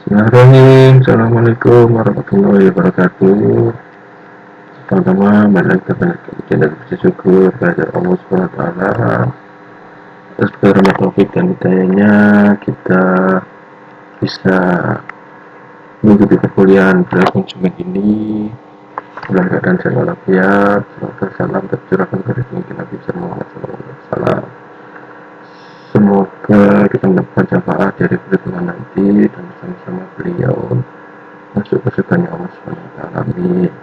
Bismillahirrahmanirrahim. Assalamualaikum warahmatullahi wabarakatuh. Pertama, balik kepada dan puji syukur kepada Allah Subhanahu wa taala atas segala taufik dan hidayahnya kita bisa mengikuti perkuliahan konsumen ini dalam keadaan sehat walafiat. Salam tercurahkan kepada Nabi Muhammad SAW. Semoga kita mendapatkan syafaat dari pertemuan nanti dan bersama-sama beliau masuk ke surganya Allah Subhanahu wa taala. Amin.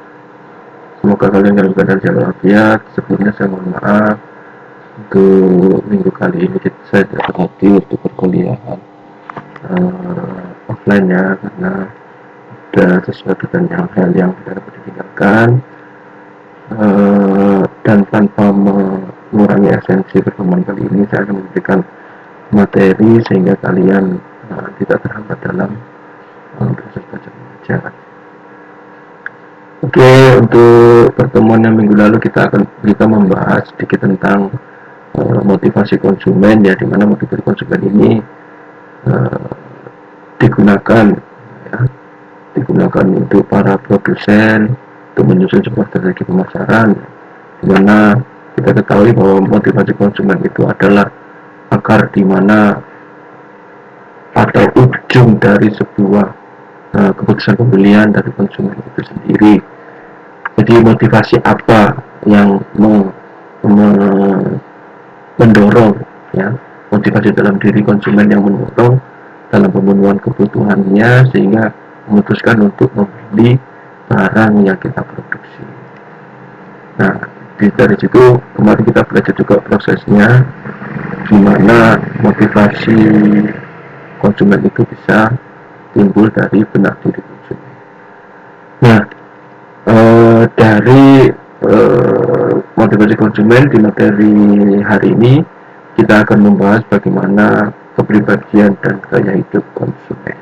Semoga kalian dalam keadaan sehat walafiat. Sebelumnya saya mohon maaf untuk minggu kali ini saya tidak hadir untuk perkuliahan offline ya, karena ada sesuatu dan hal yang tidak dapat ditinggalkan, dan tanpa mengurangi esensi pertemuan kali ini saya akan memberikan materi sehingga kalian tidak terhambat dalam proses baca pembelajaran. Oke, untuk pertemuan yang minggu lalu kita membahas sedikit tentang motivasi konsumen, ya, dimana motivasi konsumen ini digunakan untuk para produsen untuk menyusun sebuah strategi pemasaran, dimana kita ketahui bahwa motivasi konsumen itu adalah akar di mana atau ujung dari sebuah keputusan pembelian dari konsumen itu sendiri. Jadi motivasi apa yang mendorong, ya, motivasi dalam diri konsumen yang mendorong dalam pemenuhan kebutuhannya sehingga memutuskan untuk membeli barang yang kita produksi. Nah, dari situ kemarin kita belajar juga prosesnya, di mana motivasi konsumen itu bisa timbul dari benak diri konsumen. Nah, dari motivasi konsumen di materi hari ini kita akan membahas bagaimana kepribadian dan gaya hidup konsumen.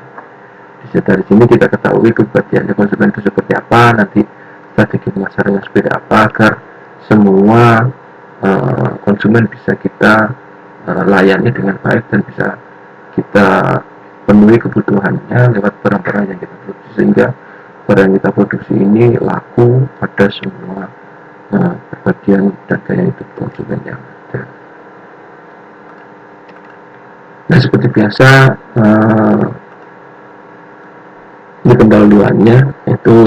Dari sini kita ketahui kepribadian konsumen itu seperti apa, nanti strategi pemasarannya seperti apa, agar semua konsumen bisa kita layani dengan baik dan bisa kita penuhi kebutuhannya lewat barang-barang yang kita produksi, sehingga barang yang kita produksi ini laku pada semua kepribadian dan gaya hidup konsumen yang ada. Nah, seperti biasa, ini pendahuluannya, itu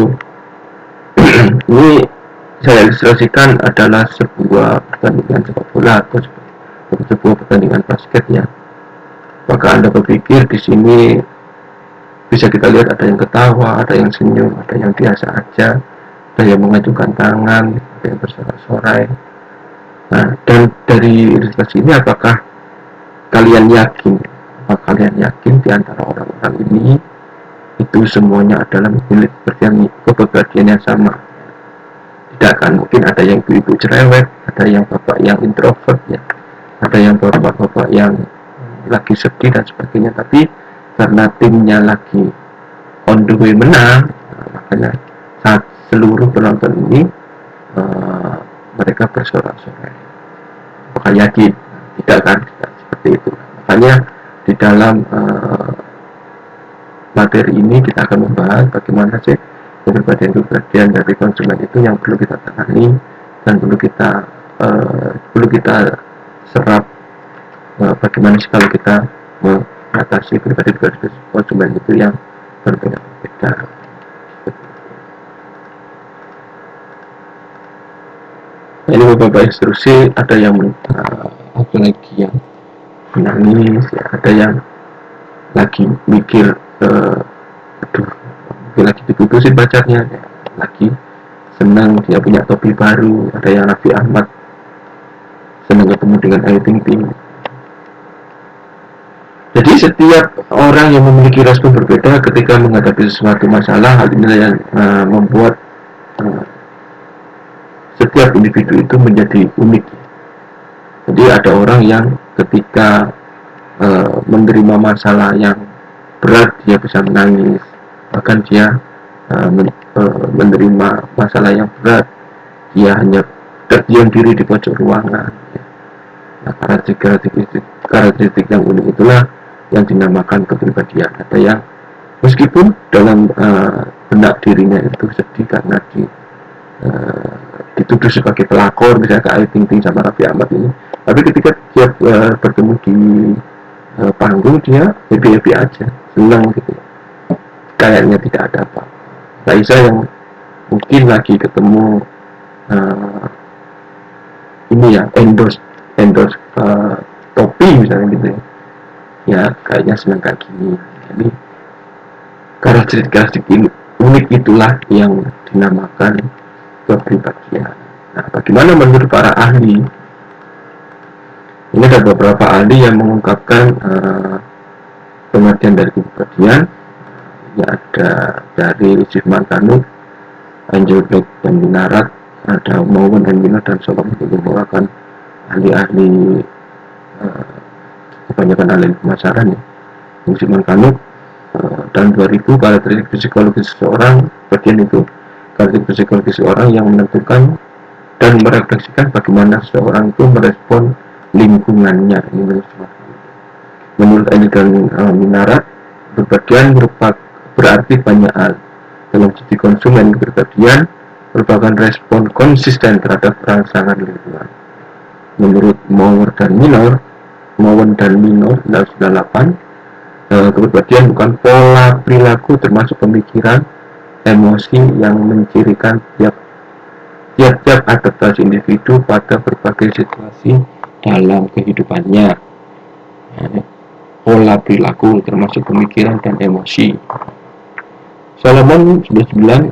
ini saya ilustrasikan adalah sebuah pertandingan sepak bola atau sebuah pertandingan basket, ya. Maka Anda berpikir di sini bisa kita lihat ada yang ketawa, ada yang senyum, ada yang biasa aja, ada yang mengajukan tangan, ada yang bersorak-sorai. Nah, dan dari ilustrasi ini apakah kalian yakin di antara orang-orang ini itu semuanya adalah memiliki kepribadian yang sama? Tidak kan, mungkin ada yang ibu-ibu cerewet, ada yang bapak yang introvert, ya, ada yang bapak-bapak yang lagi sedih dan sebagainya, tapi karena timnya lagi on the way menang, makanya saat seluruh penonton ini mereka bersorak-sorai. Apakah yakin? Tidak kan, tidak seperti itu. Makanya di dalam materi ini kita akan membahas bagaimana sih kepribadian dari konsumen itu yang perlu kita tangani dan perlu kita serap. Bagaimana sih kalau kita mengatasi pribadi konsumen itu yang berbeda-beda. Nah, ini beberapa instruksi, ada yang apa lagi yang menangis, ya, ada yang lagi mikir lagi diputusin pacarnya, ya, lagi senang dia punya topi baru, ada yang Raffi Ahmad senang ketemu dengan Ayu Ting Ting. Jadi setiap orang yang memiliki respon berbeda ketika menghadapi sesuatu masalah. Hal ini yang membuat setiap individu itu menjadi unik. Jadi ada orang yang ketika menerima masalah yang berat dia bisa menangis, bahkan dia menerima masalah yang berat dia hanya terdiam diri di pojok ruangan. Nah, karakteristik yang unik itulah yang dinamakan kepribadian. Ada yang meskipun dalam benak dirinya itu sedih karena dituduh sebagai pelakor misalnya ke Ayu Ting Ting sama Raffi Ahmad ini, tapi ketika dia bertemu di panggung dia happy aja, senang gitu, kayaknya tidak ada apa. Raisa yang mungkin lagi ketemu ini ya, endorse topi misalnya gitu ya, kayaknya senang kayak gini. Jadi karakteristik unik itulah yang dinamakan kepribadian. Nah, bagaimana menurut para ahli? Ini ada beberapa ahli yang mengungkapkan pengertian dari kepribadian. Ini ada dari Zygmunt Kanuk, Angel Black dan Minarat, ada Mowen dan Miner dan Solomon, itu merupakan ahli-ahli kebanyakan ahli pemasaran ya. Zygmunt Kanuk tahun 2000, karakteristik psikologis seseorang, bagian itu karakteristik psikologis seseorang yang menentukan dan merefleksikan bagaimana seseorang itu merespon lingkungannya. Ini menurut Eli dan Minarat, kepribadian berarti banyak hal. Dalam sisi konsumen, kepribadian merupakan respon konsisten terhadap rangsangan lingkungan. Menurut Mowen dan Minor 1998, kepribadian bukan pola perilaku termasuk pemikiran, emosi yang mencirikan tiap-tiap adaptasi individu pada berbagai situasi dalam kehidupannya. Pola perilaku termasuk pemikiran dan emosi. Solomon sudah bilang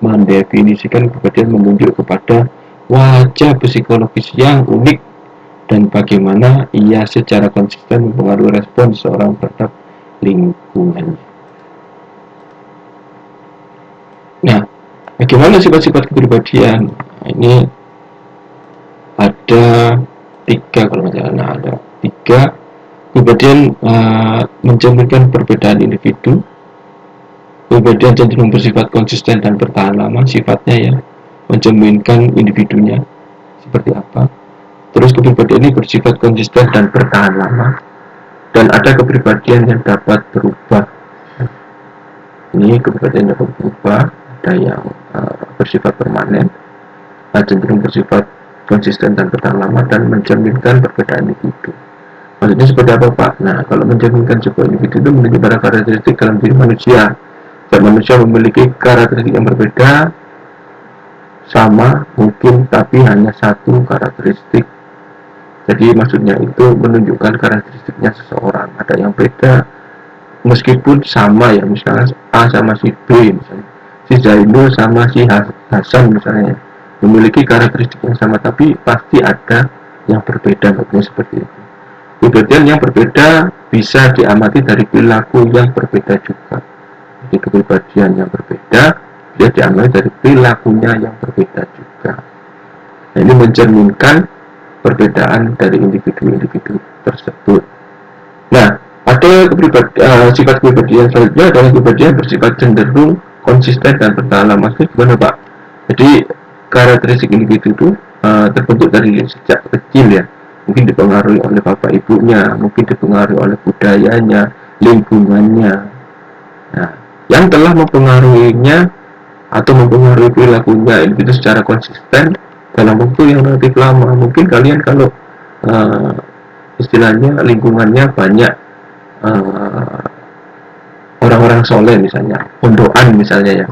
mendefinisikan kepribadian menunjuk kepada wajah psikologis yang unik dan bagaimana ia secara konsisten mempengaruhi respon seorang terhadap lingkungannya. Nah, bagaimana sifat-sifat kepribadian? Nah, ini ada 3 kalau nggak salah. Nah, ada 3 kepribadian mencerminkan perbedaan individu. Kepribadian cenderung bersifat konsisten dan bertahan lama, sifatnya ya mencerminkan individunya seperti apa. Terus kepribadian ini bersifat konsisten dan bertahan lama, dan ada kepribadian yang dapat berubah. Ini kepribadian yang dapat berubah, ada yang bersifat permanen, cenderung bersifat konsisten dan bertahan lama, dan mencerminkan perbedaan individu. Maksudnya seperti apa Pak? Nah, kalau mencerminkan sebuah individu itu menunjukkan pada karakteristik dalam diri manusia. Dan manusia memiliki karakteristik yang berbeda, sama mungkin, tapi hanya satu karakteristik. Jadi maksudnya itu menunjukkan karakteristiknya seseorang. Ada yang beda meskipun sama ya, misalnya A sama si B, misalnya si Zainul sama si Hasan misalnya, memiliki karakteristik yang sama, tapi pasti ada yang berbeda. Maksudnya seperti itu. Kepribadian yang berbeda bisa diamati dari perilaku yang berbeda juga. Jadi kepribadian yang berbeda dia diambil dari perilakunya yang berbeda juga. Nah, ini mencerminkan perbedaan dari individu-individu tersebut. Nah, ada sifat kepribadian selanjutnya adalah kepribadian bersifat cenderung konsisten dan bertahan lama. Maksudnya gimana Pak? Jadi karakteristik individu itu terbentuk dari sejak kecil ya. Mungkin dipengaruhi oleh bapak ibunya, mungkin dipengaruhi oleh budayanya, lingkungannya. Nah, yang telah mempengaruhinya atau mempengaruhi perilakunya itu secara konsisten dalam waktu yang relatif lama. Mungkin kalian kalau istilahnya lingkungannya banyak orang-orang soleh misalnya, pondokan misalnya ya,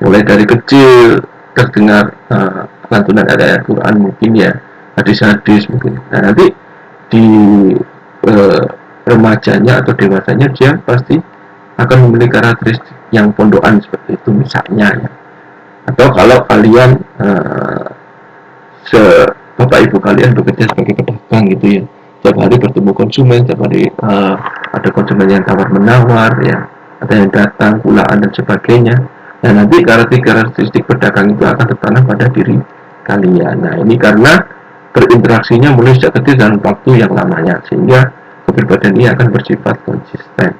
mulai dari kecil terdengar lantunan ayat Quran mungkin ya, hadis-hadis mungkin. Nah, nanti di remajanya atau dewasanya dia pasti akan memiliki karakteristik yang pondokan seperti itu misalnya ya. Atau kalau kalian bapak ibu kalian bekerja sebagai pedagang gitu ya, setiap hari bertemu konsumen, setiap hari ada konsumen yang tawar menawar ya, ada yang datang pulaan dan sebagainya. Nah, nanti karakteristik pedagang itu akan tertanam pada diri kalian. Nah, ini karena berinteraksinya mulai sejak kecil dalam waktu yang lamanya, sehingga kepribadian ini akan bersifat konsisten.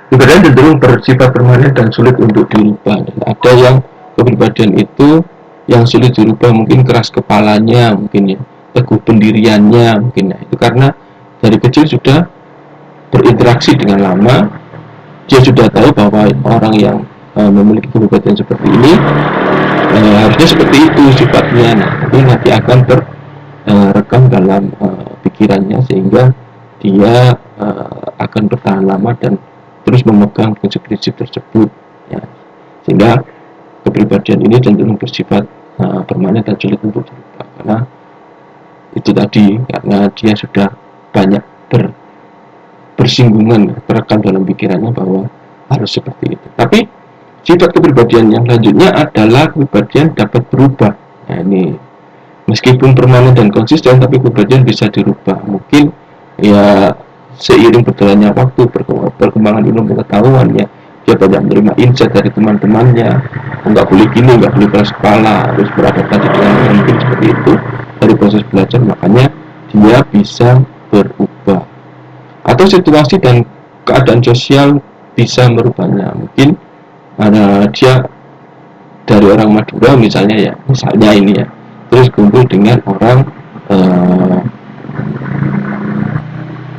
Kepribadian cenderung bersifat permanen dan sulit untuk dirubah. Dan ada yang kepribadian itu yang sulit dirubah, mungkin keras kepalanya, mungkin ya, teguh pendiriannya, mungkin ya. Itu karena dari kecil sudah berinteraksi dengan lama, dia sudah tahu bahwa orang yang memiliki kepribadian seperti ini harusnya seperti itu sifatnya. Nah, ini nanti akan terekam dalam pikirannya, sehingga dia akan bertahan lama dan terus memegang prinsip-prinsip tersebut ya. Sehingga kepribadian ini cenderung bersifat permanen dan sulit untuk dirubah, karena itu tadi, karena dia sudah banyak bersinggungan, terekam dalam pikirannya bahwa harus seperti itu. Tapi sifat kepribadian yang selanjutnya adalah kepribadian dapat berubah. Nah, ini meskipun permanen dan konsisten, tapi kepribadian bisa dirubah. Mungkin ya seiring berjalannya waktu, perkembangan ilmu pengetahuan ya, dia banyak menerima insight dari teman-temannya, nggak boleh gini, nggak boleh keras kepala, harus beradaptasi dengan mungkin seperti itu dari proses belajar, makanya dia bisa berubah. Atau situasi dan keadaan sosial bisa merubahnya. Mungkin dia dari orang Madura misalnya ya, misalnya ini ya, terus kumpul dengan orang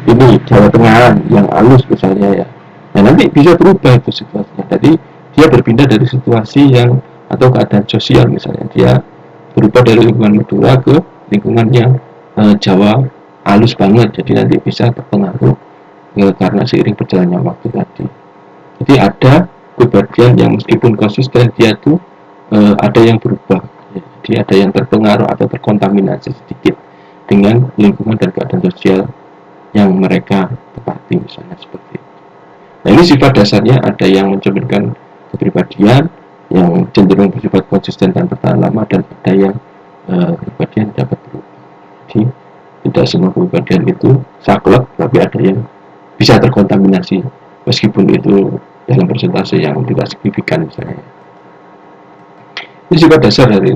ini Jawa Tengah yang halus misalnya ya, nah nanti bisa berubah itu situasinya. Jadi dia berpindah dari situasi yang atau keadaan sosial, misalnya dia berubah dari lingkungan Madura ke lingkungan yang Jawa halus banget, jadi nanti bisa terpengaruh karena seiring berjalannya waktu tadi. Jadi ada kepribadian yang meskipun konsisten, dia tuh ada yang berubah, jadi ada yang terpengaruh atau terkontaminasi sedikit dengan lingkungan dan keadaan sosial yang mereka tepati, misalnya seperti itu. Nah, ini sifat dasarnya, ada yang mencerminkan kepribadian yang cenderung bersifat konsisten dan bertahan lama, dan ada yang kepribadian dapat berubah. Jadi tidak semua kepribadian itu saklek, tapi ada yang bisa terkontaminasi meskipun itu dalam persentase yang tidak signifikan misalnya. Ini sifat dasar dari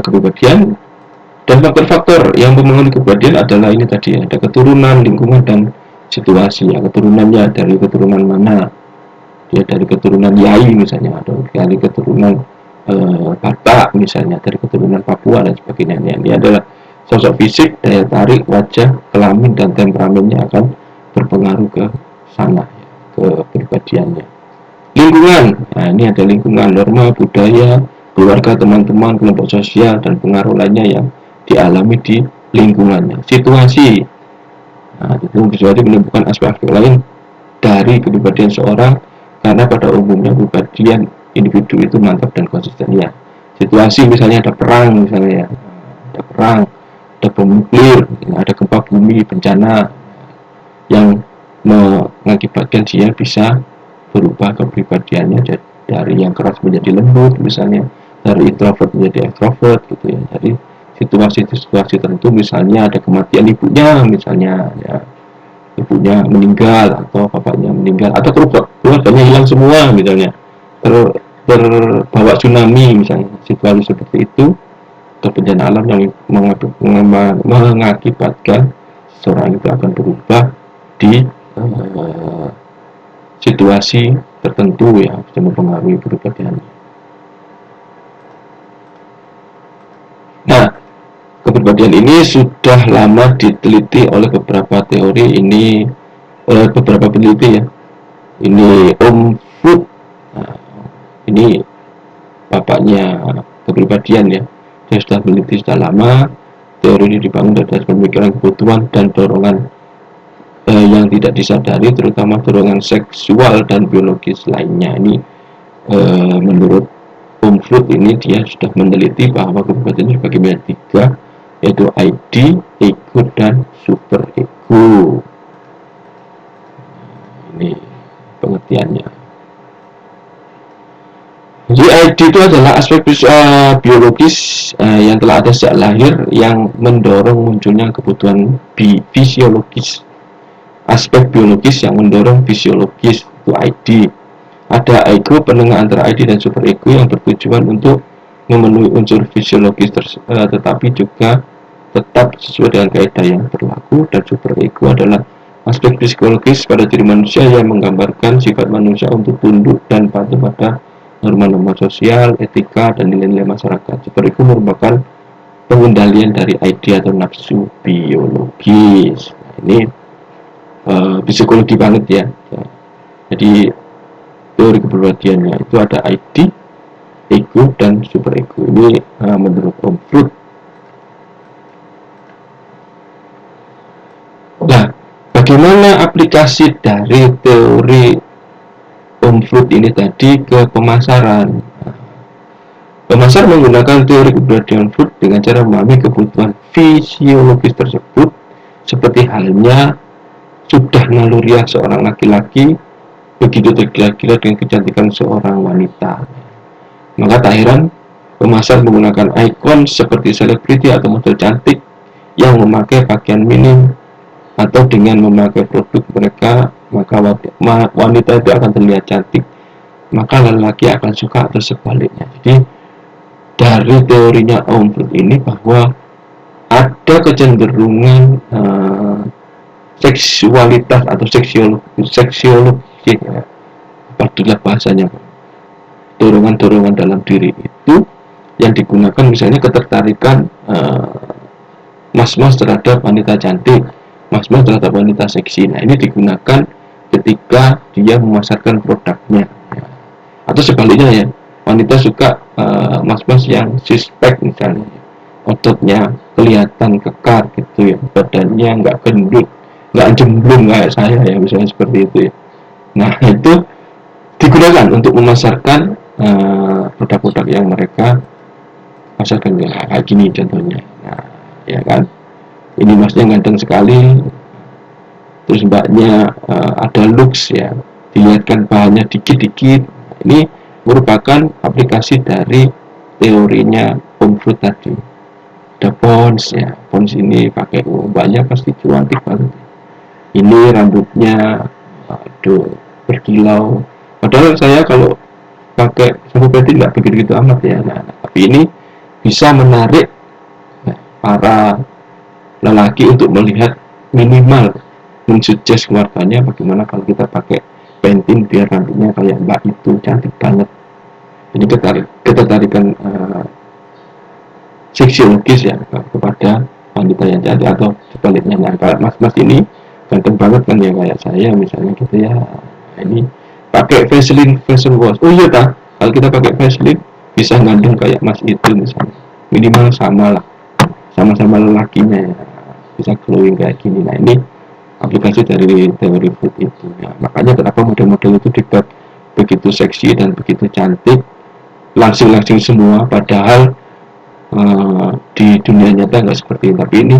kepribadian. Dan faktor-faktor yang mempengaruhi kepribadian adalah ini tadi, ada keturunan, lingkungan, dan situasi. Ya, keturunannya dari keturunan mana? Dia dari keturunan Yai misalnya, atau dari keturunan Batak misalnya, dari keturunan Papua dan sebagainya. Ini adalah sosok fisik, daya tarik, wajah, kelamin, dan temperamennya akan berpengaruh ke sana, ya, ke kepribadiannya. Lingkungan, nah ini ada lingkungan, norma, budaya, keluarga, teman-teman, kelompok sosial, dan pengaruh lainnya yang dialami di lingkungannya. Situasi, nah itu bisa menimbulkan aspek-aspek lain dari kepribadian seorang, karena pada umumnya kepribadian individu itu mantap dan konsisten ya. Situasi misalnya ada perang misalnya ya, ada perang, ada bom nuklir, ada gempa bumi, bencana yang mengakibatkan dia bisa berubah kepribadiannya dari yang keras menjadi lembut misalnya, dari introvert menjadi extrovert gitu ya. Jadi situasi tertentu, misalnya ada kematian ibunya misalnya ya, ibunya meninggal atau bapaknya meninggal atau keluarganya hilang semua misalnya, terbawa tsunami misalnya, situasi seperti itu atau bencana alam yang mengakibatkan seorang itu akan berubah di situasi tertentu ya, bisa mempengaruhi kepribadiannya. Nah, kepribadian ini sudah lama diteliti oleh beberapa teori, ini beberapa peneliti ya. Ini Om Food, nah, ini bapaknya kepribadian ya. Dia sudah meneliti sudah lama. Teori ini dibangun dari pemikiran kebutuhan dan dorongan yang tidak disadari, terutama dorongan seksual dan biologis lainnya. Ini menurut Om Food ini, dia sudah meneliti bahwa kepribadian dibagi menjadi 3, yaitu ID, ego, dan super ego. Ini pengertiannya. Jadi ID itu adalah aspek biologis yang telah ada sejak lahir, yang mendorong munculnya kebutuhan fisiologis. Aspek biologis yang mendorong fisiologis itu ID. Ada ego, penengah antara ID dan super ego, yang bertujuan untuk memenuhi unsur fisiologis tetapi juga tetap sesuai dengan kaidah yang berlaku. Dan super ego adalah aspek psikologis pada diri manusia yang menggambarkan sifat manusia untuk tunduk dan patuh pada norma-norma sosial, etika, dan nilai-nilai masyarakat. Super ego merupakan pengendalian dari ID atau nafsu biologis. Nah, ini psikologi banget ya. Jadi teori kepribadiannya itu ada ID, ego, dan super ego. Ini menurut Om Freud. Nah, bagaimana aplikasi dari teori Om Freud ini tadi ke pemasaran? Pemasar menggunakan teori kepribadian Freud dengan cara memahami kebutuhan fisiologis tersebut, seperti halnya sudah naluriah seorang laki-laki begitu tergila-gila dengan kecantikan seorang wanita. Maka tak heran pemasar menggunakan ikon seperti selebriti atau model cantik yang memakai pakaian minim atau dengan memakai produk mereka, maka wanita itu akan terlihat cantik, maka lelaki akan suka atau sebaliknya. Jadi dari teorinya Om Freud ini bahwa ada kecenderungan seksualitas atau seksiologi ya, apabila bahasanya dorongan-dorongan dalam diri itu yang digunakan, misalnya ketertarikan mas-mas terhadap wanita cantik, mas-mas terhadap wanita seksi. Nah, ini digunakan ketika dia memasarkan produknya ya. Atau sebaliknya ya, wanita suka mas-mas yang suspek, misalnya ototnya kelihatan kekar gitu ya, badannya nggak gendut, nggak jemblung kayak saya ya, misalnya seperti itu ya. Nah, itu digunakan untuk memasarkan produk-produk yang mereka pasarkan ya, kayak gini contohnya. Nah, ya kan, ini masnya ganteng sekali, terus mbaknya ada looks ya, dilihatkan bahannya dikit-dikit. Ini merupakan aplikasi dari teorinya Om Freud tadi. Ada Pons ya, Pons ini pakai mbaknya pasti cantik banget. Ini rambutnya aduh berkilau, padahal saya kalau pakai sampo pedi nggak begitu amat ya. Nah, tapi ini bisa menarik para lelaki untuk melihat, minimal mensuggest keluarganya bagaimana kalau kita pakai pentin biar rambutnya kayak mbak itu cantik banget. Ini ketertarikan seksiologis ya kepada wanita yang cantik, atau sebaliknya. Nah, kalau mas-mas ini ganteng banget kan ya kayak saya misalnya gitu ya, ini pakai Vaseline fashion wash. Oh iya tak, kalau kita pakai Vaseline bisa ngandung kayak mas itu misalnya, minimal sama lah, sama-sama lelakinya ya, bisa glowing kayak gini. Nah, ini aplikasi dari teori Freud itu ya. Makanya kenapa model-model itu dibuat begitu seksi dan begitu cantik, langsing-langsing semua, padahal di dunia nyata nggak seperti itu. Tapi ini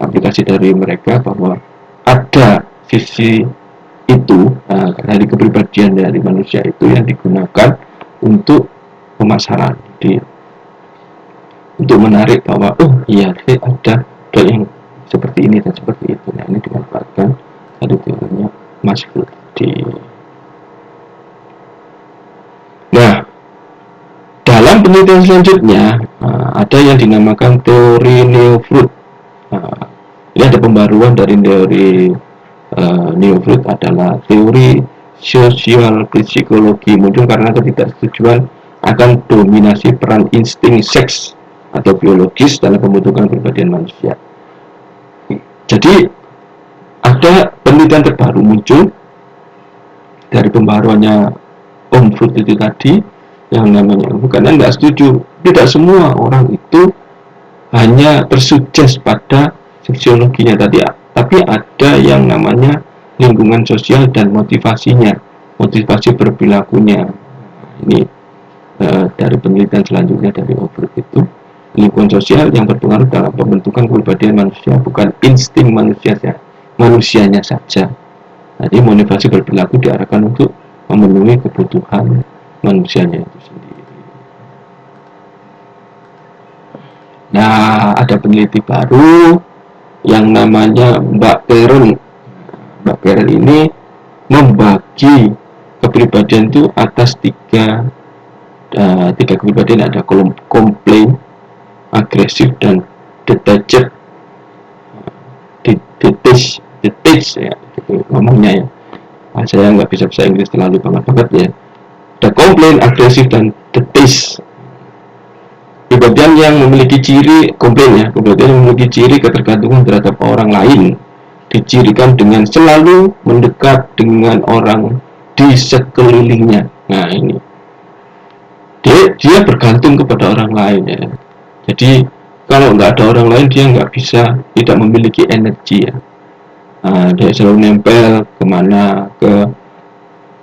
aplikasi dari mereka bahwa ada sisi itu dari kepribadian dari manusia itu yang digunakan untuk pemasaran, jadi untuk menarik bahwa oh iya ada yang seperti ini dan seperti itu. Nah, ini dimanfaatkan dari teorinya Mas Freud. Nah, dalam penelitian selanjutnya ada yang dinamakan teori Neo Freud. Ini ada pembaruan dari teori Neo Freud adalah teori sosial psikologi, muncul karena ketidaksetujuan akan dominasi peran insting seks atau biologis dalam pembentukan kepribadian manusia. Jadi ada penelitian terbaru muncul dari pembaruannya Om Freud itu tadi, yang namanya, bukannya nggak setuju, tidak semua orang itu hanya tersugesti pada seksiologinya tadi, tapi ada yang namanya lingkungan sosial dan motivasinya, motivasi berperilakunya. Ini dari penelitian selanjutnya dari Om Freud itu, lingkungan sosial yang berpengaruh dalam pembentukan kepribadian manusia, bukan insting manusianya saja. Jadi motivasi berperilaku diarahkan untuk memenuhi kebutuhan manusianya itu sendiri. Nah, ada peneliti baru yang namanya Mbak Karen. Mbak Karen ini membagi kepribadian itu atas tiga kepribadian. Ada komplain, agresif, dan detached ya, gitu ngomongnya ya. Saya nggak bisa bahasa Inggris terlalu banget ya. Ada komplain, agresif, dan detached. Kepribadian yang memiliki ciri komplain ya, kepribadian yang memiliki ciri ketergantungan terhadap orang lain dicirikan dengan selalu mendekat dengan orang di sekelilingnya. Nah ini dia bergantung kepada orang lain ya. Jadi kalau nggak ada orang lain dia nggak bisa, tidak memiliki energi ya. Nah, dia selalu nempel kemana, ke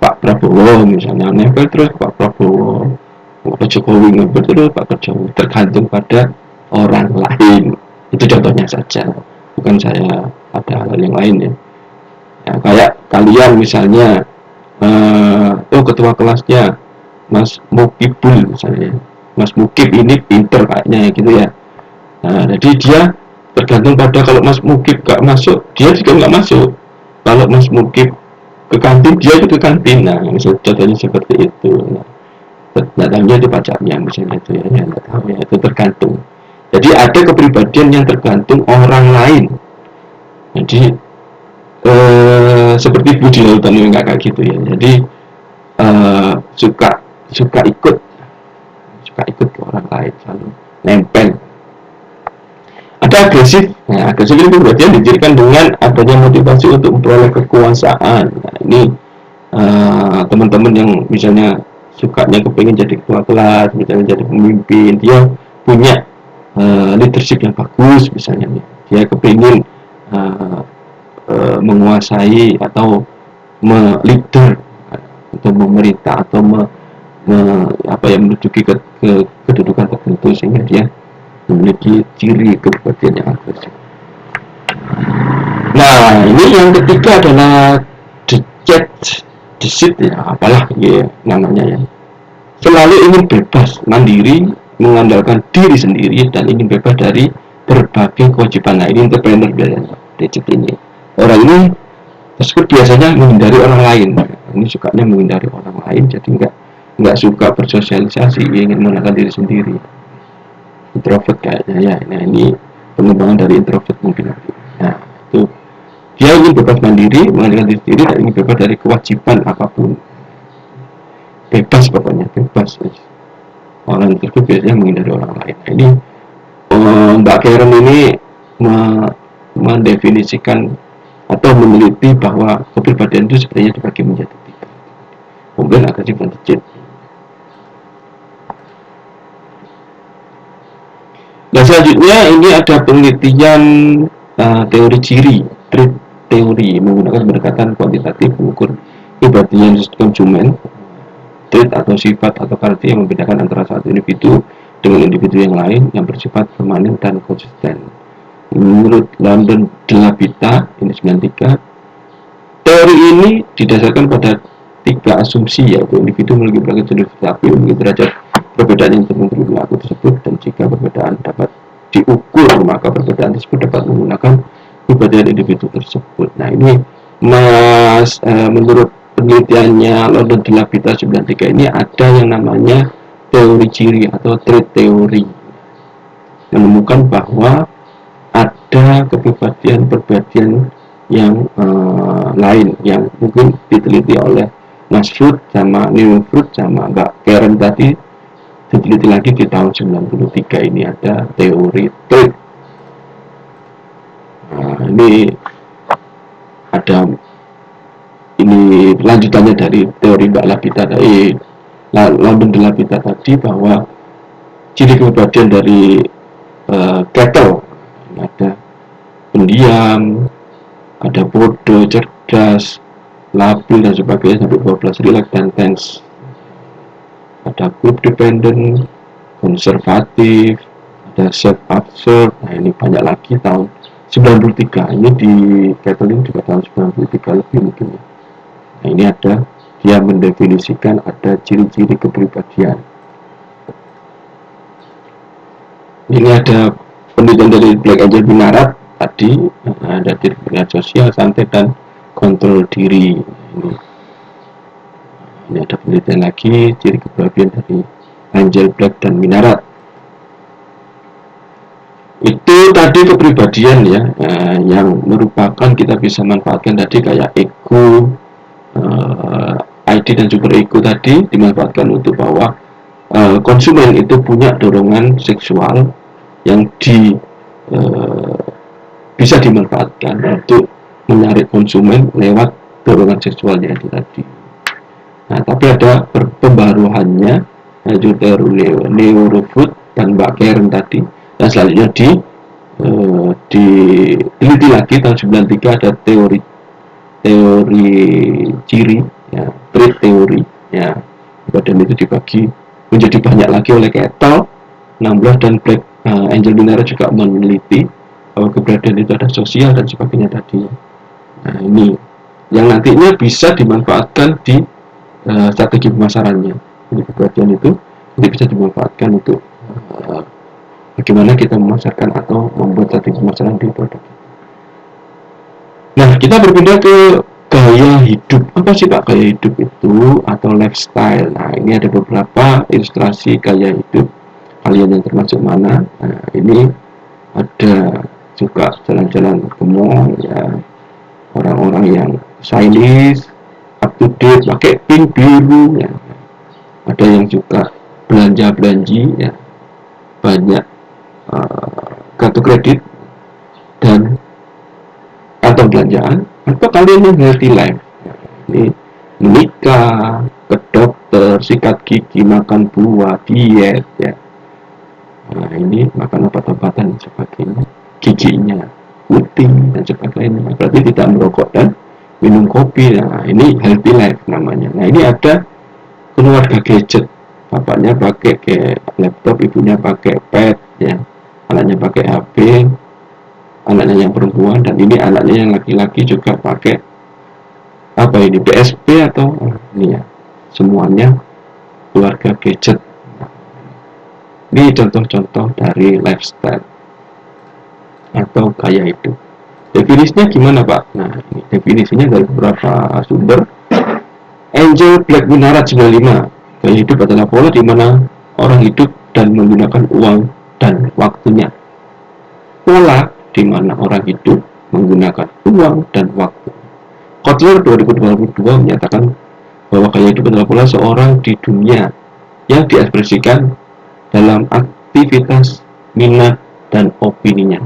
Pak Prabowo misalnya, nempel terus Pak Prabowo, Pak Jokowi nempel terus Pak Jokowi, tergantung pada orang lain. Itu contohnya saja, bukan saya ada hal yang lain ya. Ya kayak kalian misalnya, ketua kelasnya Mas Mukibul misalnya, Mas Mukib ini pinter kayaknya gitu ya. Nah, jadi dia tergantung pada, kalau Mas Mukib gak masuk, dia juga gak masuk. Kalau Mas Mukib ke kantin, dia juga ke kantin. Nah, contohnya seperti itu. Nah, tahunya itu pacarnya misalnya itu ya, ya nggak tahu ya, itu tergantung. Jadi ada kepribadian yang tergantung orang lain. Jadi seperti Budi Lautan yang kayak gitu ya. Jadi suka ikut ke orang lain, selalu nempel. Ada agresif. Nah, agresif itu berarti dicirikan dengan adanya motivasi untuk memperoleh kekuasaan. Nah, ini teman-teman yang misalnya sukanya kepengen jadi ketua kelas, misalnya jadi pemimpin, dia punya leadership yang bagus misalnya, dia kepengen menguasai atau leader atau memerintah atau menduduki kedudukan tertentu, sehingga dia memiliki ciri kepribadian yang agresif. Nah, ini yang ketiga adalah deceit ya, apalah ya namanya ya. Selalu ingin bebas, mandiri, mengandalkan diri sendiri, dan ingin bebas dari berbagai kewajiban. Nah, ini entrepreneur biasanya, deceit ini. Orang ini tersebut biasanya menghindari orang lain. Ini sukanya menghindari orang lain, jadi nggak suka bersosialisasi, ingin menekan diri sendiri. Introvert kayaknya ya. Nah, ini pengembangan dari introvert mungkin. Nah, itu dia ingin bebas mandiri, mengandalkan diri sendiri, dan ingin bebas dari kewajiban apapun. Bebas pokoknya, bebas. Orang tersebut biasanya menghindari orang lain. Nah, ini Mbak Karen ini mendefinisikan atau meneliti bahwa kepribadian itu sebenarnya dibagi menjadi tiga. Kemudian agresif dan deceit. Nah, selanjutnya ini ada penelitian teori ciri, trait teori, menggunakan pendekatan kuantitatif mengukur kepribadian konsumen, trait atau sifat atau karakter yang membedakan antara satu individu dengan individu yang lain yang bersifat permanen dan konsisten. Menurut London de la Vita ini 93, teori ini didasarkan pada tiga asumsi, yaitu individu memiliki berbagai jenis tapi memiliki derajat perbedaan yang tertentu perilaku tersebut, dan jika perbedaan dapat diukur maka perbedaan tersebut dapat menggunakan kepribadian individu tersebut. Nah, ini menurut penelitiannya London de la Vita 93 ini ada yang namanya teori ciri atau trait teori, menemukan bahwa ada kepribadian yang lain yang mungkin diteliti oleh Mas Fruit sama New Fruit sama Mbak Karen tadi, diteliti lagi di tahun 93. Ini ada teori trait. Nah, ini ada ini lanjutannya dari teori Mbak Labita dari London de la Vita tadi, bahwa ciri kepribadian dari cattle ada pendiam, ada bodoh, cerdas, labil dan sebagainya sampai 12, relax dan tense. Ada group dependent, konservatif, ada self-absorbed. Nah, ini banyak lagi tahun 93. Ini di Kathleen juga tahun 93 lebih mungkin ya. Nah, ini ada, dia mendefinisikan ada ciri-ciri kepribadian. Ini ada penelitian dari Black Angel Minarat tadi, ada diri sosial, santai, dan kontrol diri. Ini ada penelitian lagi ciri kepribadian dari Angel Black dan Minarat. Itu tadi kepribadian ya, yang merupakan kita bisa manfaatkan tadi kayak ego, ID dan super ego tadi dimanfaatkan untuk bahwa konsumen itu punya dorongan seksual yang bisa dimanfaatkan untuk menarik konsumen lewat dorongan seksualnya itu tadi. Nah, tapi ada pembaruannya, yaitu teori neurofood dan Mbak Karen tadi. Dan selanjutnya diteliti lagi tahun 93 ada teori ciri, ya, trait teori, ya, badan itu dibagi menjadi banyak lagi oleh Kettle 16 dan Black. Angel Minera juga meneliti bahwa keberadaan itu ada sosial dan sebagainya tadi. Nah, ini yang nantinya bisa dimanfaatkan di strategi pemasarannya. Jadi keberadaan itu jadi bisa dimanfaatkan untuk bagaimana kita memasarkan atau membuat strategi pemasaran di produk. Nah, kita berpindah ke gaya hidup. Apa sih Pak gaya hidup itu atau lifestyle? Nah, ini ada beberapa ilustrasi gaya hidup. Kalian yang termasuk mana? Nah, ini ada juga jalan-jalan ke mall, ya, orang-orang yang stylish, up to date, pakai pink biru, ya. Ada yang juga belanja-belanji, ya, banyak kartu kredit dan kantong belanjaan. Atau kalian yang healthy life, ya, ini menikah, ke dokter, sikat gigi, makan buah, diet, ya. Nah, ini makan obat-obatan dan sebagainya, giginya putih dan sebagainya, berarti tidak merokok dan minum kopi. Nah, ini healthy life namanya. Nah, ini ada keluarga gadget, bapaknya pakai kayak laptop, ibunya pakai pad, ya, anaknya pakai HP, anaknya yang perempuan, dan ini anaknya yang laki-laki juga pakai apa ini, PSP atau ini, ya, semuanya keluarga gadget. Ini contoh-contoh dari lifestyle atau gaya hidup. Definisinya gimana Pak? Nah, ini definisinya dari beberapa sumber. Angel Black Minarat 95. Gaya hidup adalah pola di mana orang hidup dan menggunakan uang dan waktunya. Pola di mana orang hidup menggunakan uang dan waktu. Kotler 2022 menyatakan bahwa gaya hidup adalah pola seorang di dunia yang diekspresikan dalam aktivitas, minat, dan opininya.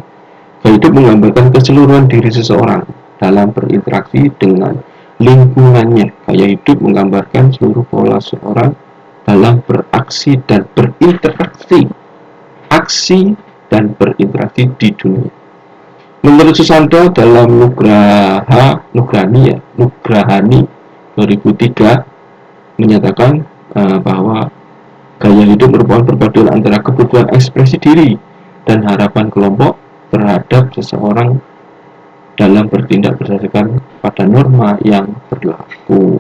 Gaya hidup menggambarkan keseluruhan diri seseorang dalam berinteraksi dengan lingkungannya. Gaya hidup menggambarkan seluruh pola seseorang dalam beraksi dan berinteraksi, aksi dan berinteraksi di dunia. Menurut Susanto dalam Nugrahani 2003 menyatakan bahwa gaya hidup merupakan perpaduan antara kebutuhan ekspresi diri dan harapan kelompok terhadap seseorang dalam bertindak berdasarkan pada norma yang berlaku.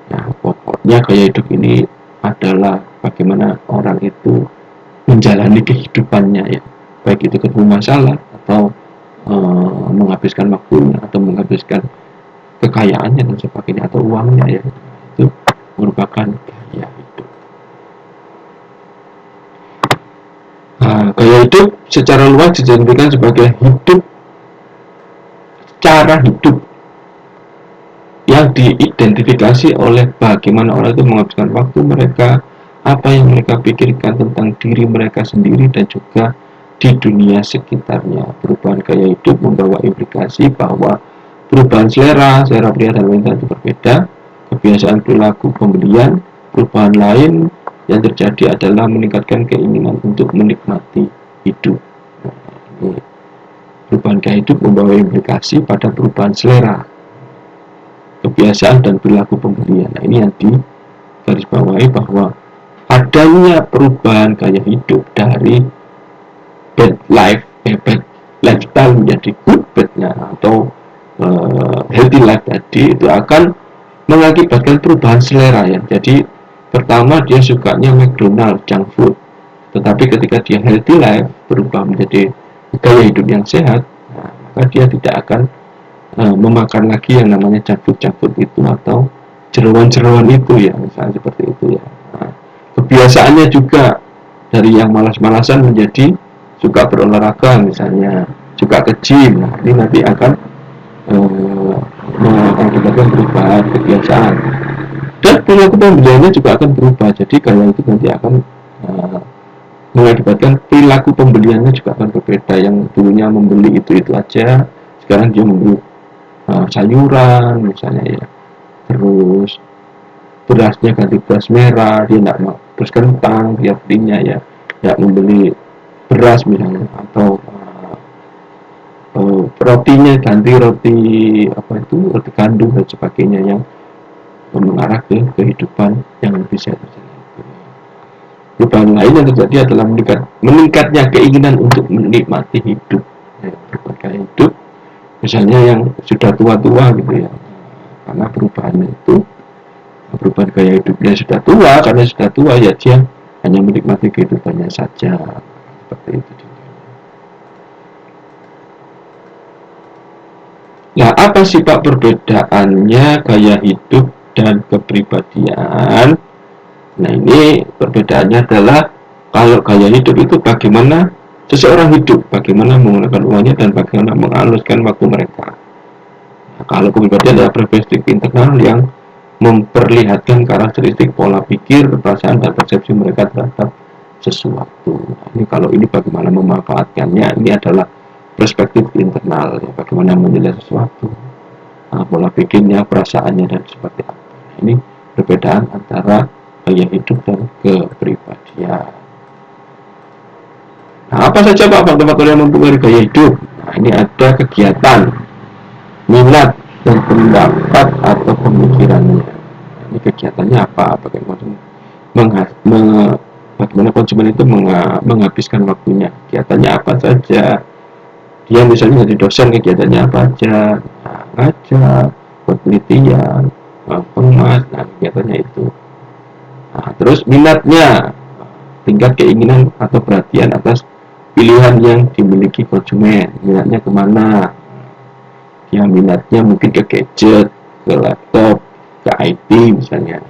Nah, pokoknya gaya hidup ini adalah bagaimana orang itu menjalani kehidupannya, ya, baik itu ketemu masalah atau menghabiskan waktunya atau menghabiskan kekayaannya dan sebagainya atau uangnya, ya, itu merupakan gaya hidup. Nah, gaya hidup secara luas didefinisikan sebagai cara hidup yang diidentifikasi oleh bagaimana orang itu menghabiskan waktu mereka, apa yang mereka pikirkan tentang diri mereka sendiri dan juga di dunia sekitarnya. Perubahan gaya hidup membawa implikasi bahwa perubahan selera pria dan wanita itu berbeda. Kebiasaan perilaku pembelian, perubahan lain yang terjadi adalah meningkatkan keinginan untuk menikmati hidup. Nah, perubahan gaya hidup membawa implikasi pada perubahan selera, kebiasaan dan perilaku pembelian. Nah, ini yang digarisbawahi bahwa adanya perubahan gaya hidup dari bad lifestyle menjadi good bad-nya atau healthy life tadi, itu akan mengakibatkan perubahan selera, ya. Jadi pertama dia sukanya McDonald, junk food, tetapi ketika dia healthy life berubah menjadi gaya hidup yang sehat, nah, maka dia tidak akan memakan lagi yang namanya junk food itu atau jeroan-jeroan itu, ya, misalnya seperti itu, ya. Nah, kebiasaannya juga dari yang malas-malasan menjadi suka berolahraga, misalnya suka ke gym. Nah, ini nanti akan mengakibatkan perubahan kebiasaan dan perilaku pembeliannya juga akan berubah. Jadi gaya itu nanti akan mengakibatkan perilaku pembeliannya juga akan berbeda. Yang dulunya membeli itu aja, sekarang dia membeli sayuran misalnya ya, terus berasnya ganti beras merah, dia tidak mau beras kentang, dia belinya ya membeli beras misalnya, atau rotinya ganti roti roti gandum dan sebagainya, yang mengarah ke kehidupan yang lebih sehat. Perubahan lain yang terjadi adalah meningkatnya keinginan untuk menikmati hidup, berbagai hidup, misalnya yang sudah tua-tua gitu ya, karena perubahan gaya hidupnya sudah tua, karena sudah tua ya dia hanya menikmati kehidupannya saja, seperti itu. Nah, apa sih Pak perbedaannya gaya hidup dan kepribadian? Nah, ini perbedaannya adalah kalau gaya hidup itu bagaimana seseorang hidup, bagaimana menggunakan uangnya dan bagaimana menghaluskan waktu mereka. Nah, kalau kepribadian adalah karakteristik internal yang memperlihatkan karakteristik pola pikir, perasaan, dan persepsi mereka terhadap sesuatu. Nah, ini kalau ini bagaimana memanfaatkannya, ini adalah perspektif internal, ya, bagaimana menilai sesuatu, pola pikirnya, perasaannya, dan seperti apa. Nah, ini perbedaan antara gaya hidup dan kepribadian. Nah, apa saja Pak faktor-faktor yang mempengaruhi gaya hidup? Nah, ini ada kegiatan, minat, dan pendapat atau pemikirannya. Nah, ini kegiatannya apa? Bagaimana konsumen itu menghabiskan waktunya? Kegiatannya apa saja? Dia misalnya jadi dosen, kegiatannya apa aja? Nah, ngajar, buat penelitian, pengemas, nah kegiatannya itu. Nah, terus minatnya, tingkat keinginan atau perhatian atas pilihan yang dimiliki konsumen. Minatnya kemana? Ya, minatnya mungkin ke gadget, ke laptop, ke IT misalnya.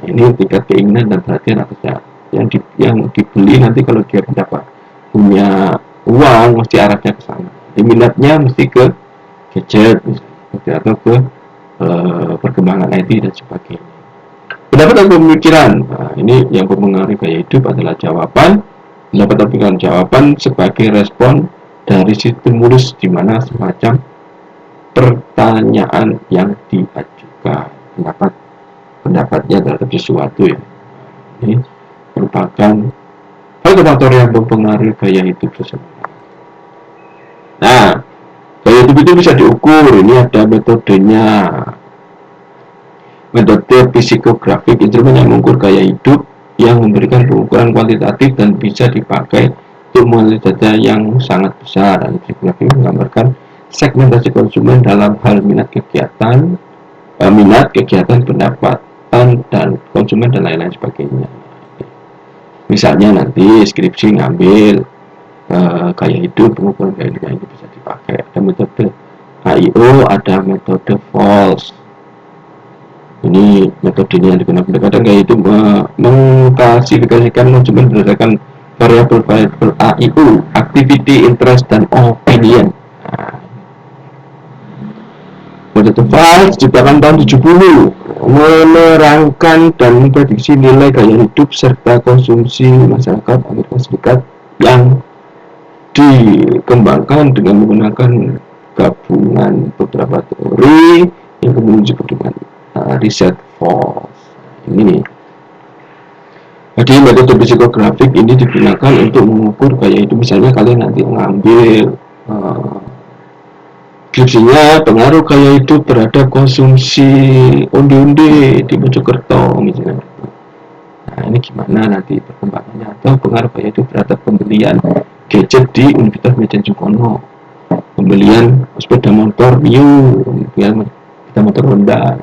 Nah, ini tingkat keinginan dan perhatian atasnya. Yang dibeli nanti kalau dia punya uang, mesti arahnya ke sana. Jadi minatnya mesti ke gadget misalnya, atau ke perkembangan IT dan sebagainya. Pendapat atau pemikiran, nah, ini yang mempengaruhi gaya hidup adalah jawaban. Pendapat atau pemikiran, jawaban sebagai respon dari stimulus, di mana semacam pertanyaan yang diajukan. Pendapatnya terhadap sesuatu ya. Ini merupakan faktor yang mempengaruhi gaya hidup seseorang. Nah, gaya hidup itu bisa diukur. Ini ada metodenya. Metode psikografik, instrumen yang mengukur gaya hidup yang memberikan pengukuran kuantitatif dan bisa dipakai untuk menilai data yang sangat besar. Dan psikografik menggambarkan segmentasi konsumen dalam hal minat, kegiatan, pendapatan, dan konsumen dan lain-lain sebagainya. Misalnya nanti skripsi ngambil gaya hidup, pengukuran gaya hidup, ini bisa dipakai. Ada metode HIO, ada metode FOLS. Ini metodenya yang digunakan. Kadang gaya hidup mengklasifikasikan konsumen berdasarkan variabel AIU, activity, interest, dan opinion. Metode FOLS diciptakan tahun 70, menerangkan dan memprediksi nilai gaya hidup serta konsumsi masyarakat Amerika Serikat yang dikembangkan dengan menggunakan gabungan beberapa teori yang kemudian disebut dengan riset FOLS. Ini jadi metode psikografik ini digunakan untuk mengukur gaya hidup. Misalnya kalian nanti mengambil skripsinya pengaruh gaya hidup terhadap konsumsi onde-onde di Mojokerto misalnya. Nah, ini gimana nanti perkembangannya, atau pengaruh gaya hidup terhadap pembelian gadget di Universitas Medan pembelian sepeda motor Mio, pembelian sepeda motor Honda,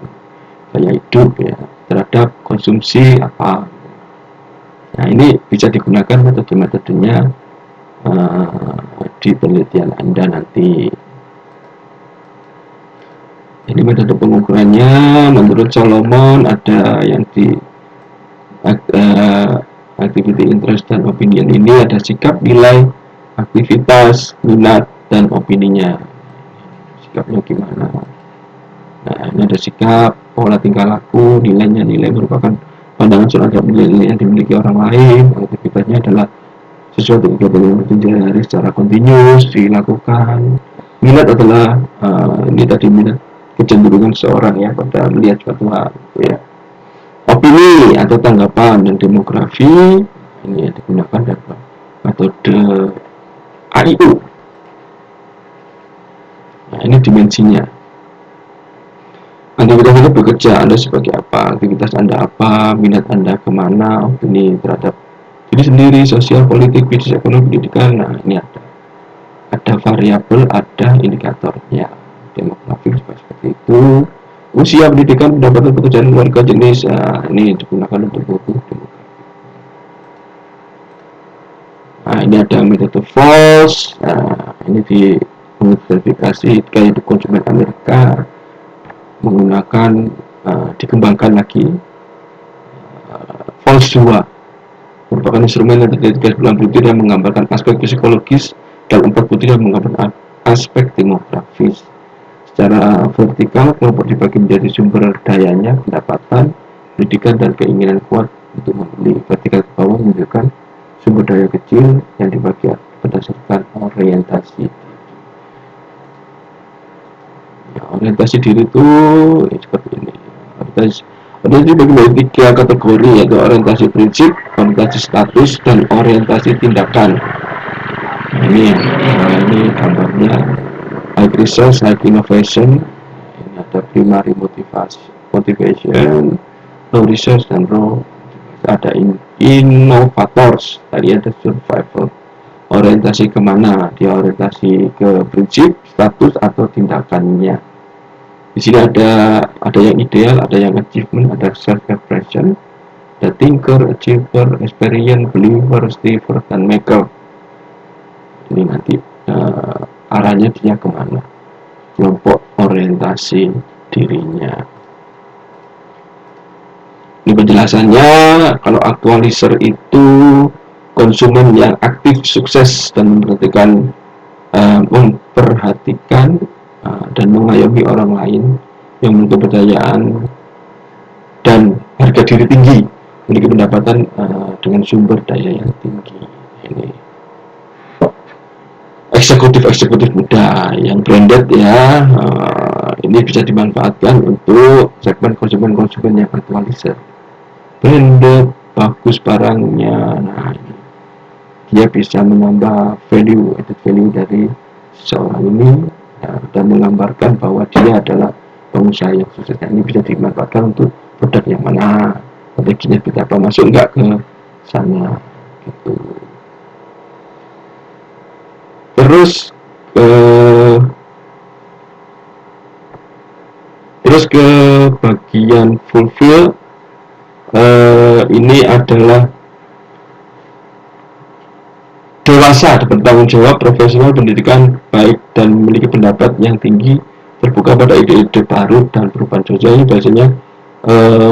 gaya hidup ya terhadap konsumsi apa. Nah, ini bisa digunakan metode-metodenya di penelitian Anda nanti. Ini metode pengukurannya menurut Solomon ada yang di activity, interest, dan opinion. Ini ada sikap, nilai, aktivitas, minat, dan opininya. Sikapnya gimana? Nah, ini ada sikap, pola tingkah laku, nilainya. Nilai merupakan pandangan soal nilai yang dimiliki orang lain. Aktivitasnya adalah sesuatu kegiatan yang rutin secara kontinus dilakukan. Minat adalah ini tadi minat, kecenderungan seorang ya pada melihat suatu hal ya. Opini atau tanggapan dan demografi ini yang digunakan dalam metode AIU. Nah, ini dimensinya. Aktivitas Anda bekerja, Anda sebagai apa? Aktivitas Anda apa? Minat Anda kemana? Opini terhadap diri sendiri, sosial, politik, bisnis, ekonomi, pendidikan. Nah, ini ada variabel, ada indikatornya. Demografi seperti itu. Usia, pendidikan, pendapatan, pekerjaan, keluarga, jenis. Nah, ini digunakan untuk buku demografi. Nah, ini ada metode false. Nah, ini verifikasi kayak konsumen Amerika menggunakan dikembangkan lagi false 2 merupakan instrumen yang terdiri dari 9 butir yang menggambarkan aspek psikologis dan 4 butir yang menggambarkan aspek demografis. Secara vertikal, kelompok dibagi menjadi sumber dayanya, pendapatan, pendidikan, dan keinginan kuat untuk membeli. Vertikal ke bawah menunjukkan sumber daya kecil yang dibagi berdasarkan orientasi. Orientasi diri itu ya, seperti ini. Orientasi dibagi menjadi 3 kategori, yaitu orientasi prinsip, orientasi status, dan orientasi tindakan. Nah, ini gambarnya high research, high innovation. Ini ada primary motivation, low research, dan low. Ada innovators, tadi ada survival. Orientasi kemana? Dia orientasi ke prinsip, status, atau tindakannya. Di sini ada yang ideal, ada yang achievement, ada self-expression, ada thinker, achiever, experience, believer, striver, dan maker. Ini nanti arahnya dia kemana? Kelompok orientasi dirinya. Ini penjelasannya. Kalau actualizer itu konsumen yang aktif, sukses, dan memperhatikan dan mengayomi orang lain yang memiliki kepercayaan dan harga diri tinggi, memiliki pendapatan dengan sumber daya yang tinggi. Ini eksekutif muda yang branded ya, ini bisa dimanfaatkan untuk segmen konsumen yang aktualisir. Branded, bagus barangnya, nah ini dia bisa menambah added value dari seorang ini dan menggambarkan bahwa dia adalah pengusaha yang sukses. Ini bisa dimanfaatkan untuk produk yang mana, strateginya kita apa, masuk nggak ke sana gitu. Terus ke bagian fulfill, ini adalah dewasa, bertanggung jawab, profesional, pendidikan baik, dan memiliki pendapat yang tinggi, terbuka pada ide-ide baru dan perubahan sosial. Ini biasanya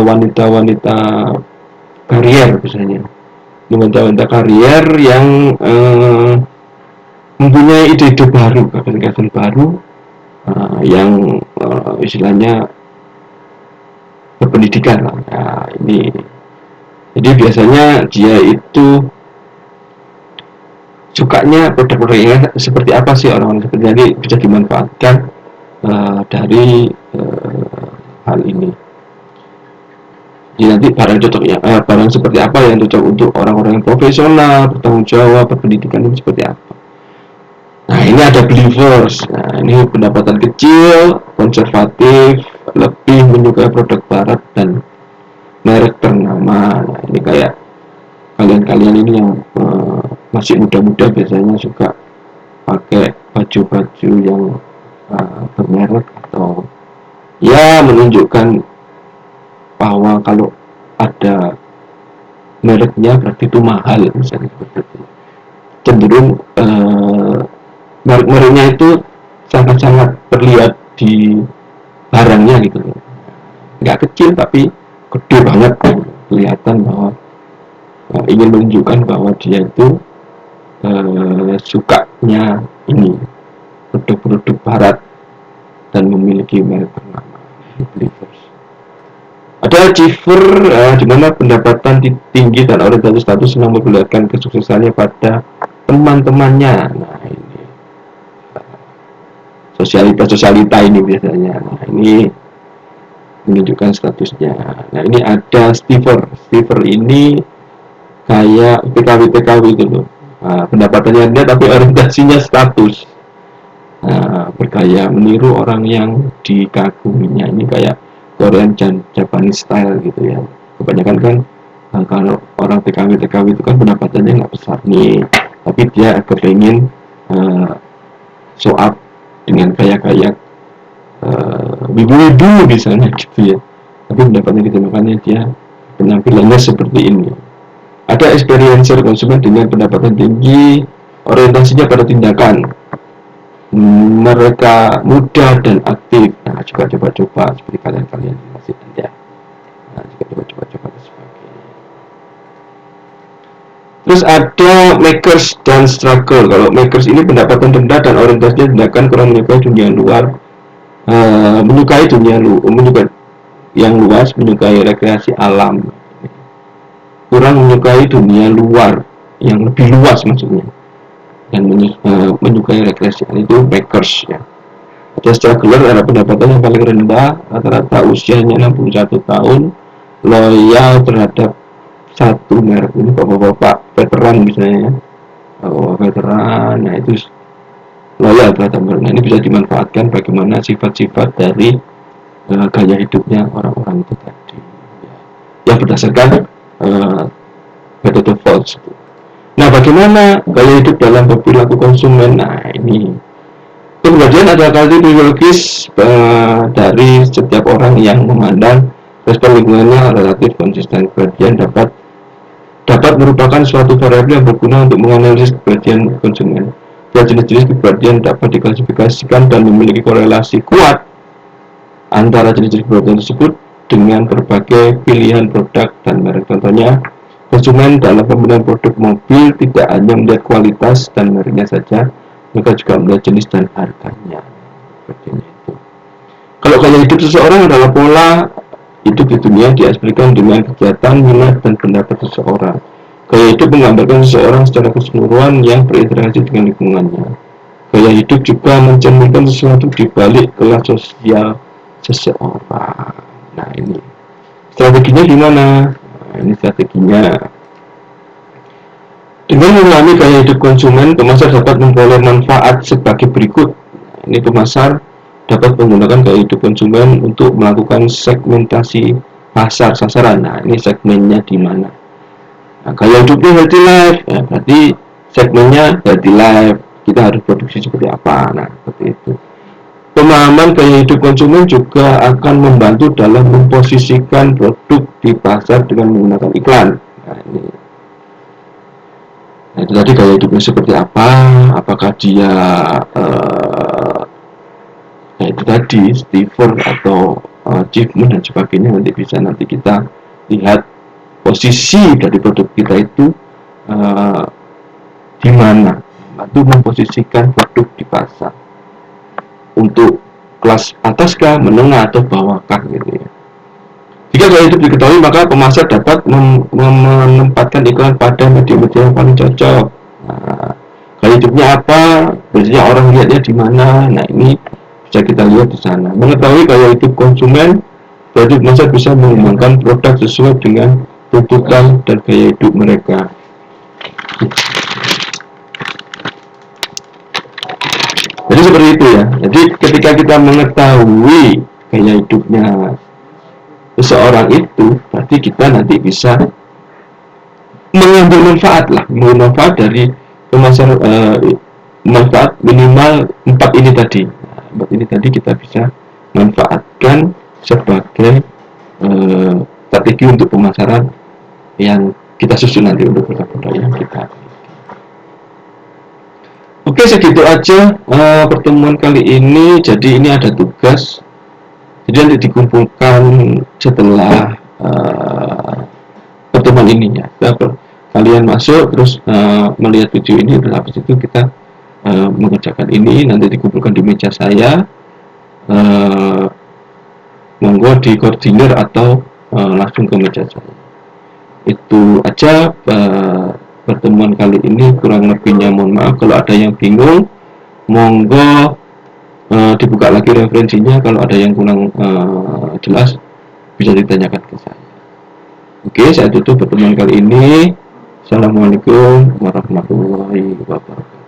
wanita-wanita karier misalnya. Ini wanita-wanita karier yang mempunyai ide-ide baru, gagasan baru, yang istilahnya berpendidikan lah. Nah, ini jadi biasanya dia itu sukanya produk-produknya seperti apa sih, orang-orang seperti ini bisa dimanfaatkan dari hal ini. Jadi nanti barang cocoknya, barang seperti apa yang cocok untuk orang-orang yang profesional, bertanggung jawab, berpendidikan ini seperti apa. Nah, ini ada believers. Nah, ini pendapatan kecil, konservatif, lebih menyukai produk barat dan merek ternama. Nah, ini kayak kalian ini yang masih muda-muda biasanya suka pakai baju-baju yang bermerek atau ya menunjukkan bahwa kalau ada mereknya berarti itu mahal, misalnya seperti itu. Cenderung merek-mereknya itu sangat-sangat terlihat di barangnya gitu, nggak kecil tapi gede banget, kelihatan bahwa ingin menunjukkan bahwa dia itu sukanya ini produk-produk barat dan memiliki merek ternama. Ada achiever, di mana pendapatan tinggi dan orientasi status yang memperlihatkan kesuksesannya pada teman-temannya. Nah, ini sosialita ini biasanya. Nah, ini menunjukkan statusnya. Nah, ini ada Stiver ini kayak PKW itu loh. Nah, pendapatannya rendah tapi orientasinya status. Nah, bergaya meniru orang yang dikaguminya. Ini kayak Korean Japanese style gitu ya. Kebanyakan kan kalau orang TKW itu kan pendapatannya nggak besar nih, tapi dia kepengen show up dengan gaya-gaya wibu-wibu misalnya gitu ya. Tapi pendapatnya gitu, makanya dia penampilannya seperti ini. Ada experiencer konsumen dengan pendapatan tinggi, orientasinya pada tindakan. Mereka muda dan aktif. Nah, juga coba-coba seperti kalian masih ada. Nah, juga coba-coba dan sebagainya. Terus ada makers dan struggle. Kalau makers ini pendapatan rendah dan orientasinya tindakan, kurang menyukai dunia luar, menyukai yang luas, menyukai rekreasi alam, kurang menyukai dunia luar yang lebih luas maksudnya, dan menyukai rekreasi itu makers ya. Ada struggler, ada pendapatan yang paling rendah, rata-rata usianya 61 tahun, loyal terhadap satu merek. Ini bapak-bapak veteran misalnya, veteran, nah itu loyal terhadap merek. Nah, ini bisa dimanfaatkan bagaimana sifat-sifat dari gaya hidupnya orang-orang itu tadi ya, berdasarkan metode Volz. Nah, bagaimana gaya hidup dalam perilaku konsumen? Nah, ini kemudian ada karakteristik biologis dari setiap orang yang memandang respon lingkungannya relatif konsisten. Kemudian dapat merupakan suatu variabel yang berguna untuk menganalisis kepribadian konsumen. Jenis-jenis kepribadian dapat diklasifikasikan dan memiliki korelasi kuat antara jenis-jenis kepribadian tersebut dengan berbagai pilihan produk dan merek. Contohnya, konsumen dalam pemilihan produk mobil tidak hanya melihat kualitas dan mereknya saja, mereka juga melihat jenis dan harganya. Seperti itu. Kalau gaya hidup seseorang adalah pola hidup di dunia diasumsikan dengan kegiatan, minat, dan pendapat seseorang. Gaya hidup menggambarkan seseorang secara keseluruhan yang berinteraksi dengan lingkungannya. Gaya hidup juga mencerminkan sesuatu di balik kelas sosial seseorang. Nah, ini strateginya gimana? Nah, ini strateginya. Dengan memahami gaya hidup konsumen, pemasar dapat memperoleh manfaat sebagai berikut. Nah, ini pemasar dapat menggunakan gaya hidup konsumen untuk melakukan segmentasi pasar sasaran. Nah, ini segmennya di mana? Nah, gaya hidupnya healthy life, ya, berarti segmennya healthy life. Kita harus produksi seperti apa? Nah, seperti itu. Pemahaman gaya hidup konsumen juga akan membantu dalam memposisikan produk di pasar dengan menggunakan iklan. Nah, ini. Nah, itu tadi gaya hidupnya seperti apa? Apakah dia itu tadi Stiver atau achievement dan sebagainya, nanti bisa kita lihat posisi dari produk kita itu di mana, untuk memposisikan produk di pasar untuk kelas atas kah, menengah, atau bawah kah gitu ya. Jika gaya hidup diketahui, maka pemasar dapat menempatkan iklan pada media-media yang paling cocok. Nah, gaya hidupnya apa, biasanya orang lihatnya di mana. Nah, ini bisa kita lihat di sana. Mengetahui gaya hidup konsumen, berarti pemasar bisa mengembangkan produk sesuai dengan tuntutan dan gaya hidup mereka. Jadi seperti itu ya. Jadi ketika kita mengetahui gaya hidupnya seseorang itu, berarti kita nanti bisa mengambil manfaat dari pemasar, manfaat minimal 4 ini tadi. Nah, 4 ini tadi kita bisa manfaatkan sebagai strategi untuk pemasaran yang kita susun nanti untuk produk-produk yang kita. Oke, segitu aja pertemuan kali ini. Jadi ini ada tugas, jadi nanti dikumpulkan setelah pertemuan ini ya. Kalian masuk terus melihat video ini, terus habis itu kita mengerjakan ini, nanti dikumpulkan di meja saya. Monggo di koordinir atau langsung ke meja saya. Itu aja pertemuan kali ini, kurang lebihnya mohon maaf. Kalau ada yang bingung, monggo dibuka lagi referensinya. Kalau ada yang kurang jelas bisa ditanyakan ke saya. Oke, saya tutup pertemuan kali ini. Assalamualaikum warahmatullahi wabarakatuh.